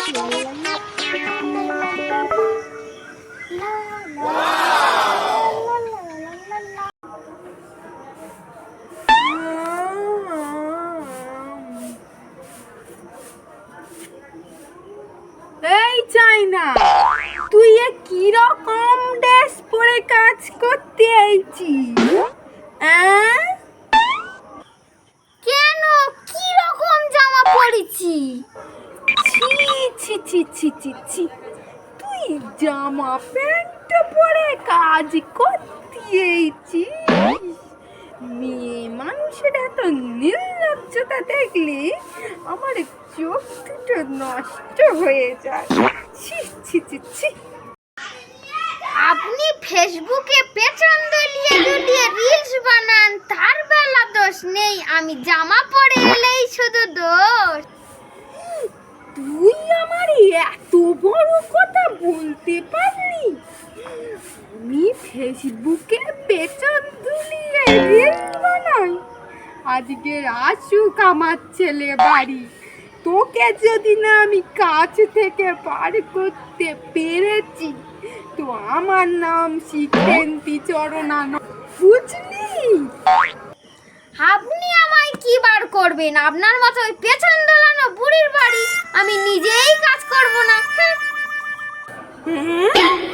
এই চাইনা, তুই এ কিরকম ড্রেস পরে কাজ করতে আইছিস? কেন, কি রকম জামা পরেছি? ছি ছি ছি ছি ছি ছি, তুই জামা প্যান্ট পরে কাজ করতে আইছিস? মেয়ে মানুষের এত নির্লজ্জতা দেখলে আমার চোখ দুটো নষ্ট হয়ে যায়। ছি ছি ছি ছি। আপনি ফেসবুকে পেছন দলিয়ে দুলিয়ে রিলস বানান, তার বেলা দোষ নেই, আমি জামা পরে এলেই শুধু দোষ। তুই আমার এত বড় কথা বলতে পারলি? আমি ফেসবুকে পেছন দুলিয়ে রিলস বানাই? আজকের আসুক আমার ছেলে বাড়ি, তোকে যদি না আমি কাছ থেকে পার করতে পেরেছি তো আমার নাম শিখেন্তি চরণা নয়, বুঝলি? আপনি আমায় কি বার করবেন? আপনার মতো ওই পেছন দোলানো বুড়ির বাড়ি আমি নিজেই কাজ করব না। হ্যাঁ?